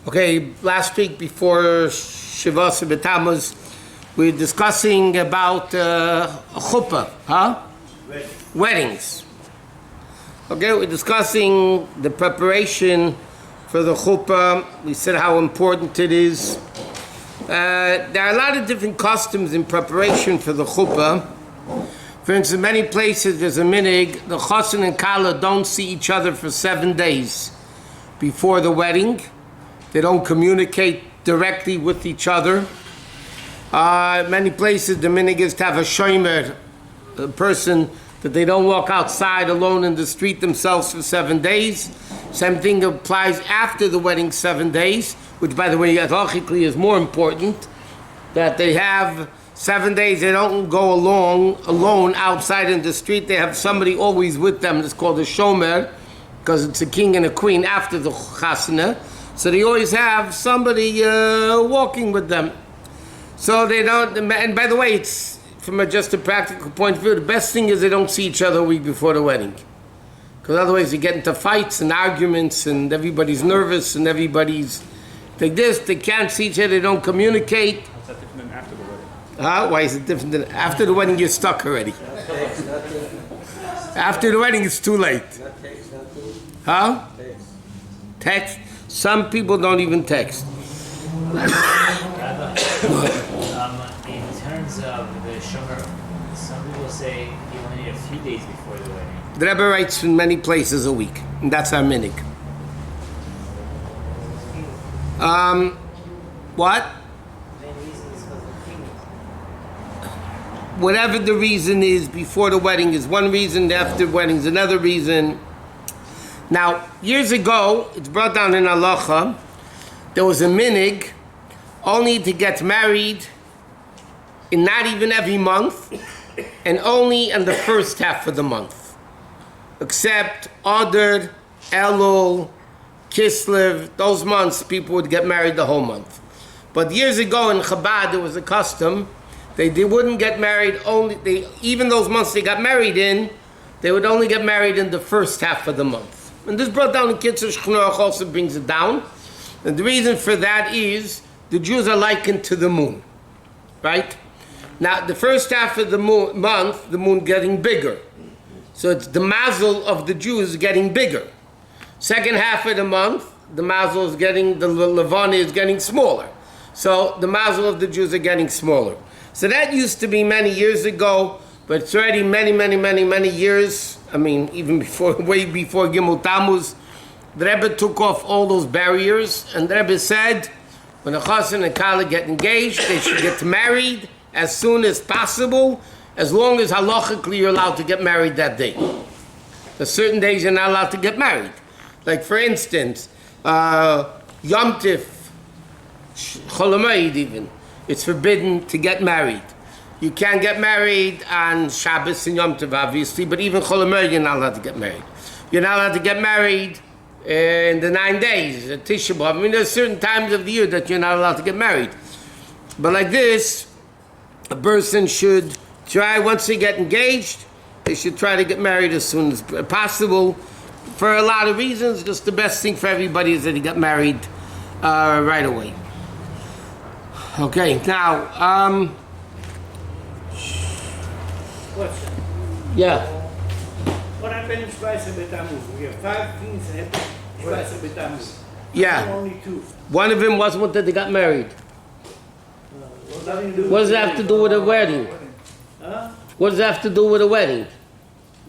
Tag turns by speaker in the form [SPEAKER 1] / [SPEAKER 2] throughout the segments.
[SPEAKER 1] Okay, last week before Shavas B'Tammuz, we were discussing about chuppah, weddings. Okay, we're discussing the preparation for the chuppah. We said how important it is. There are a lot of different customs in preparation for the chuppah. For instance, in many places there's a minhag, the chassan and kala don't see each other for 7 days before the wedding. They don't communicate directly with each other. Many places the minhag is to have a shomer, a person that they don't walk outside alone in the street themselves for 7 days. Same thing applies after the wedding 7 days, which by the way, halachically is more important, that they have 7 days, they don't go alone outside in the street. They have somebody always with them. It's called a shomer, because it's a king and a queen after the chasana. So they always have somebody walking with them. So they don't, and by the way, it's from just a practical point of view, the best thing is they don't see each other a week before the wedding. Because otherwise you get into fights and arguments and everybody's nervous and everybody's like this, they can't see each other, they don't communicate.
[SPEAKER 2] How's that different than after the wedding?
[SPEAKER 1] Why is it different than after the wedding? You're stuck already. After the wedding it's too late. Text? Some people don't even text.
[SPEAKER 3] In terms of the shomer, some people say you only need a few days before the wedding.
[SPEAKER 1] The Rebbe writes in many places a week, and that's our minhag. What? Whatever the reason is, before the wedding is one reason, after the wedding is another reason. Now, years ago, it's brought down in halacha, there was a minhag only to get married in not even every month, and only in the first half of the month. Except Adar, Elul, Kislev, those months people would get married the whole month. But years ago in Chabad there was a custom, they wouldn't get married even those months they got married in, they would only get married in the first half of the month. And this brought down in Kitzur Shulchan Aruch also brings it down. And the reason for that is the Jews are likened to the moon, right? Now the first half of the month, the moon getting bigger. So it's the mazel of the Jews getting bigger. Second half of the month, the mazel is getting, the levana is getting smaller. So the mazel of the Jews are getting smaller. So that used to be many years ago, but it's already many years. I mean, even way before Gimel Tammuz, the Rebbe took off all those barriers, and the Rebbe said, when a chassan and kala get engaged, they should get married as soon as possible, as long as halachically you're allowed to get married that day. There's certain days you're not allowed to get married. Like for instance, Yom Tif, Chol Hamoed even, it's forbidden to get married. You can't get married on Shabbos and Yom Tov, obviously, but even Chol Hamoed you're not allowed to get married. You're not allowed to get married in the 9 days, Tisha B'Av. I mean, there's certain times of the year that you're not allowed to get married. But like this, a person should try, once they get engaged, they should try to get married as soon as possible. For a lot of reasons, just the best thing for everybody is that they get married right away. Okay, now,
[SPEAKER 4] Question.
[SPEAKER 1] yeah.
[SPEAKER 4] What happened in Shvaisa B'Tammuz? We have 5 things that happened in Shvaisa B'Tammuz.
[SPEAKER 1] Yeah.
[SPEAKER 4] Only 2.
[SPEAKER 1] One of them wasn't that they got married.
[SPEAKER 4] Nothing to do
[SPEAKER 1] What does
[SPEAKER 4] with
[SPEAKER 1] that have to do with a wedding?
[SPEAKER 4] Huh?
[SPEAKER 1] What does that have to do with a wedding?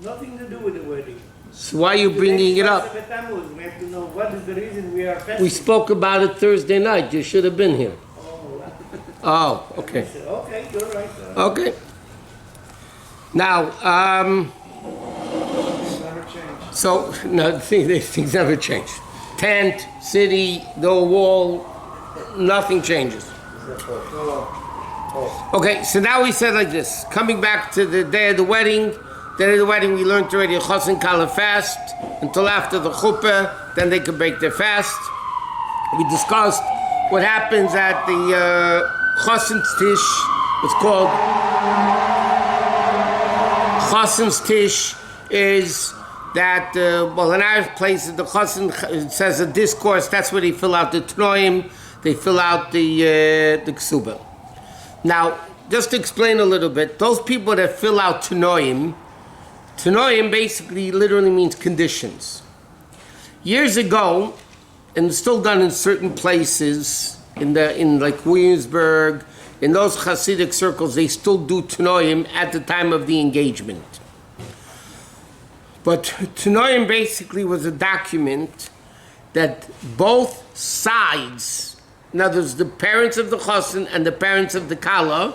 [SPEAKER 4] Nothing to do with the wedding.
[SPEAKER 1] So why are you bringing it up?
[SPEAKER 4] Shvaisa B'Tammuz, we have to know what is the reason we are fasting.
[SPEAKER 1] We spoke about it Thursday night. You should have been here.
[SPEAKER 4] Oh,
[SPEAKER 1] Oh, okay.
[SPEAKER 4] okay, you're right.
[SPEAKER 1] Okay. Now,
[SPEAKER 4] Never changed.
[SPEAKER 1] so, no, these things never change. Tent, city, no wall, nothing changes. Okay, so now we said like this. Coming back to the day of the wedding, we learned already a chassan kala fast until after the chuppah, then they could break their fast. We discussed what happens at the chassan's tish. It's called chassan's tish is that, well, in our places, the chassan, it says a discourse, that's where they fill out the tnoim, they fill out the ksuba. Now, just to explain a little bit, those people that fill out tnoim basically literally means conditions. Years ago, and it's still done in certain places, in like Williamsburg, in those Hasidic circles, they still do tnoim at the time of the engagement. But tnoim basically was a document that both sides, in other words, the parents of the chassan and the parents of the kala,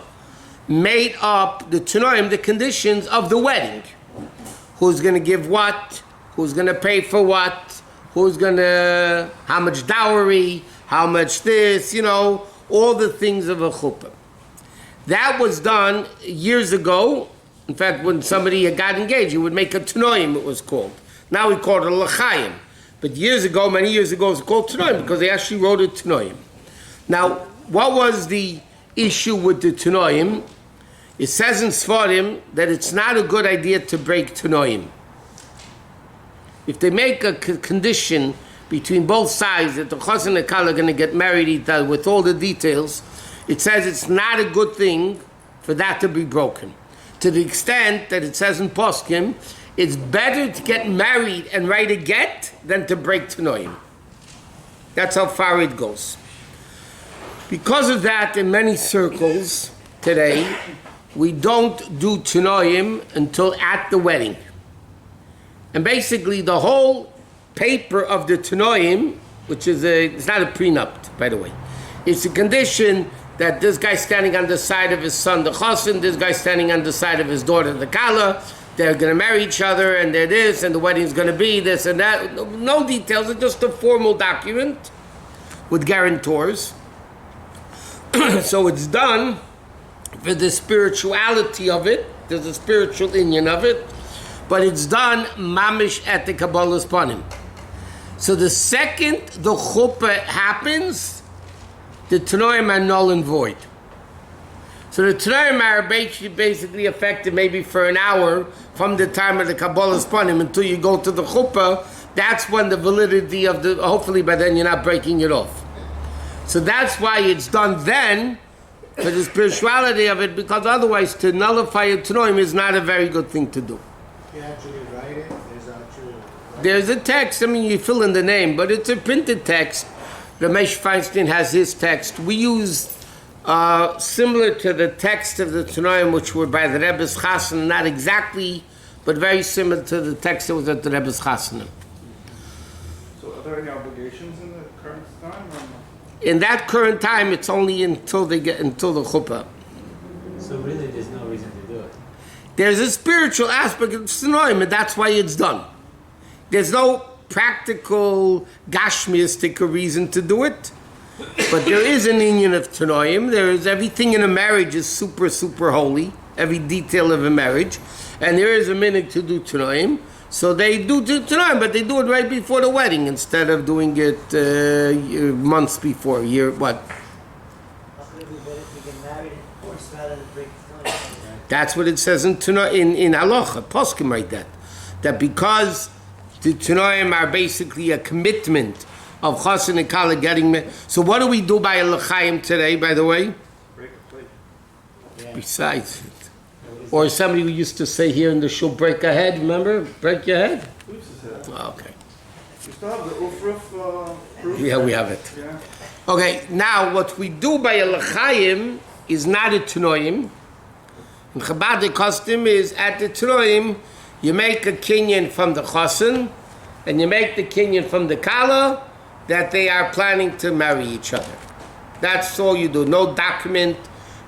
[SPEAKER 1] made up the tnoim, the conditions of the wedding. Who's going to give what? Who's going to pay for what? Who's going to, how much dowry, how much this, all the things of a chuppah. That was done years ago. In fact, when somebody got engaged, you would make a tnoim, it was called. Now we call it a l'chaim. But many years ago, it was called tnoim because they actually wrote it tnoim. Now, what was the issue with the tnoim? It says in Sfarim that it's not a good idea to break tnoim. If they make a condition between both sides that the chassan and the kala are going to get married with all the details, it says it's not a good thing for that to be broken. To the extent that it says in Poskim, it's better to get married and write a get than to break tnoim. That's how far it goes. Because of that, in many circles today, we don't do tnoim until at the wedding. And basically the whole paper of the tnoim, which is it's not a prenup, by the way. It's a condition that this guy's standing on the side of his son, the chassan, this guy's standing on the side of his daughter, the kala. They're going to marry each other, and they're this, and the wedding's going to be this and that. No details, it's just a formal document with guarantors. So it's done for the spirituality of it. There's a spiritual inyan of it. But it's done mamish at the Kabbalah's panim. So the second the chuppah happens, the tnoim are null and void. So the tnoim are basically effective maybe for an hour from the time of the Kabbalah's panim until you go to the chuppah. That's when the validity of hopefully by then you're not breaking it off. So that's why it's done then, for the spirituality of it, because otherwise to nullify a tnoim is not a very good thing to do.
[SPEAKER 2] You actually write it?
[SPEAKER 1] There's a text, you fill in the name, but it's a printed text. Ramesh Feinstein has his text. We use similar to the text of the tnoim, which were by the Rebbe's Chassan, not exactly, but very similar to the text that was at the Rebbe's Chassanim.
[SPEAKER 5] So are there any obligations in the current time or not?
[SPEAKER 1] In that current time, it's only until the chuppah.
[SPEAKER 3] So really, there's no reason to do it.
[SPEAKER 1] There's a spiritual aspect of tnoim, and that's why it's done. There's no practical gashmiistic reason to do it, but there is an inyan of tnoim. There is everything in a marriage is super, super holy, every detail of a marriage, and there is a minute to do tnoim. So they do tnoim, but they do it right before the wedding instead of doing it months before. That's what it says in halacha. Poskim write that because the tnoim are basically a commitment of chassan and kala getting married. So what do we do by a l'chaim today, by the way?
[SPEAKER 5] Break a plate.
[SPEAKER 3] Yeah.
[SPEAKER 1] Besides it. Or somebody who used to say here in the shul, break a head, remember? Break your head?
[SPEAKER 5] Who used to say that?
[SPEAKER 1] Oh, okay.
[SPEAKER 5] You still have the ufruf proof?
[SPEAKER 1] Yeah, we have it.
[SPEAKER 5] Yeah.
[SPEAKER 1] Okay, now what we do by a l'chaim is not a tnoim. In Chabad, the custom is at the tnoim, you make a kinyan from the chassan, and you make the kinyan from the kala, that they are planning to marry each other. That's all you do, no document.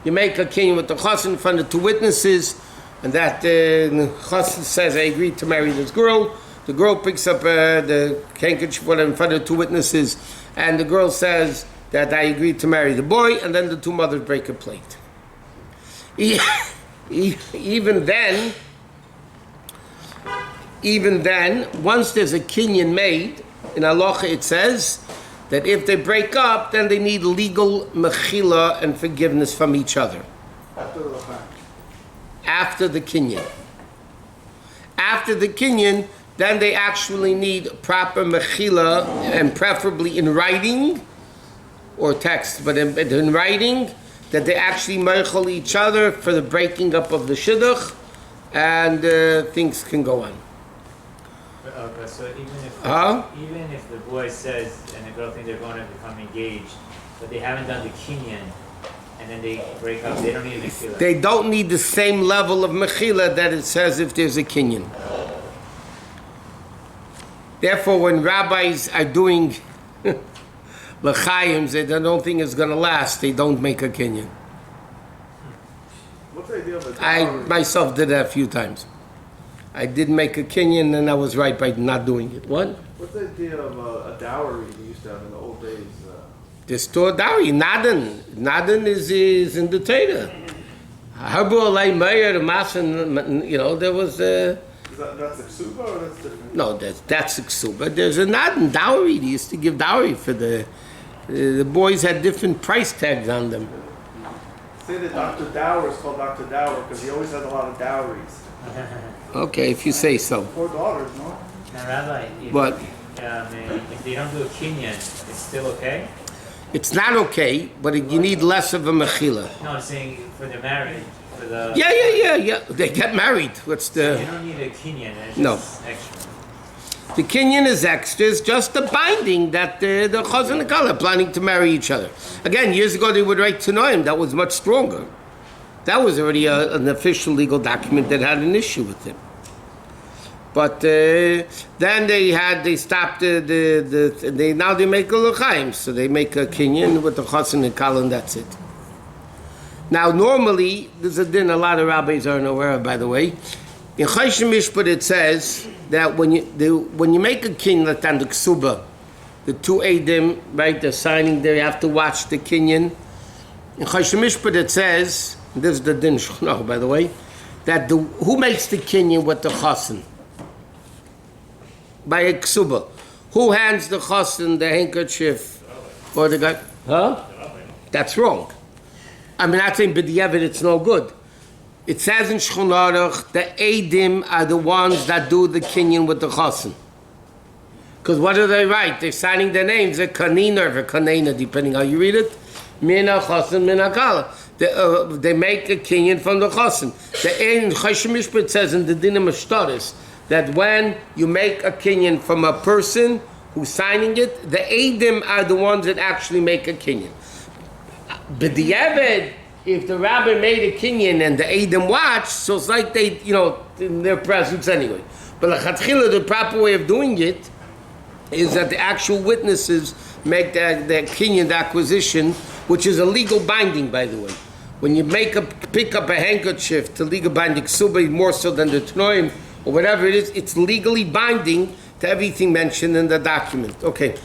[SPEAKER 1] You make a kinyan with the chassan in front of two witnesses, and that the chassan says, I agree to marry this girl. The girl picks up the handkerchief in front of two witnesses, and the girl says that I agree to marry the boy, and then the two mothers break a plate. Even then, once there's a kinyan made, in halacha it says that if they break up, then they need legal mechila and forgiveness from each other.
[SPEAKER 5] After the l'chaim.
[SPEAKER 1] After the kinyan. After the kinyan, then they actually need proper mechila, and preferably in writing or text, but in writing, that they actually meichel each other for the breaking up of the shidduch, and things can go on.
[SPEAKER 3] Okay, so
[SPEAKER 1] Huh?
[SPEAKER 3] even if the boy says and the girl think they're going to become engaged, but they haven't done the kinyan, and then they break up, they don't need a mechila.
[SPEAKER 1] They don't need the same level of mechila that it says if there's a kinyan. Therefore, when rabbis are doing l'chaim, they don't think it's going to last, they don't make a kinyan.
[SPEAKER 5] What's the idea of a
[SPEAKER 1] I
[SPEAKER 5] dowry?
[SPEAKER 1] myself did that a few times. I did make a kinyan, and I was right by not doing it. What?
[SPEAKER 5] What's the idea of a dowry we used to have in the old days?
[SPEAKER 1] The store dowry, nadan. Nadan is in the Torah. Harbu alay meir, masan, you know, there was a...
[SPEAKER 5] That's a ksuba or that's different?
[SPEAKER 1] No, that's a ksuba. There's a nadan, dowry. They used to give dowry for the boys had different price tags on them.
[SPEAKER 5] Say that Dr. Dower is called Dr. Dower because he always had a lot of dowries.
[SPEAKER 1] Okay, if you say so.
[SPEAKER 5] Poor daughters, no?
[SPEAKER 3] Now, Rabbi,
[SPEAKER 1] But
[SPEAKER 3] if they don't do a kinyan, it's still okay?
[SPEAKER 1] it's not okay, but you need less of a mechila.
[SPEAKER 3] No, I'm saying for the marriage, for the...
[SPEAKER 1] Yeah. They get married. What's
[SPEAKER 3] You
[SPEAKER 1] the...
[SPEAKER 3] don't need a kinyan, it's
[SPEAKER 1] No.
[SPEAKER 3] just extra.
[SPEAKER 1] The kinyan is extra. It's just the binding that the chaz and the kala are planning to marry each other. Again, years ago they would write tanoim. That was much stronger. That was already an official legal document that had an issue with it. But then they stopped now they make a l'chaim, so they make a kinyan with the chaz and the kala, and that's it. Now normally there's a din a lot of rabbis aren't aware of, by the way. In Choshen Mishpat it says that when you make a kinyan like on the ksuba, the two edim, right, they're signing there, you have to watch the kinyan. In Choshen Mishpat it says, this is the din shchunach, by the way, that who makes the kinyan with the chasen? By a ksuba. Who hands the chasen the handkerchief or the guy? Huh? That's wrong. I'm not saying b'diavad it's no good. It says in Shulchan Aruch, the Eidim are the ones that do the kinyan with the chasen. Because what do they write? They're signing their names, a kanina or a kanena, depending how you read it. Mina chasen, mina kala. They make a kinyan from the chasen. The in Choshen Mishpat says in the Dinim Ashtaris that when you make a kinyan from a person who's signing it, the Eidim are the ones that actually make a kinyan. B'diavad, if the rabbi made a kinyan and the Eidim watched, so it's like they, in their presence anyway. But the proper way of doing it is that the actual witnesses make the kinyan, the acquisition, which is a legal binding, by the way. When you pick up a handkerchief to legal binding, suba more so than the tnoim or whatever it is, it's legally binding to everything mentioned in the document. Okay.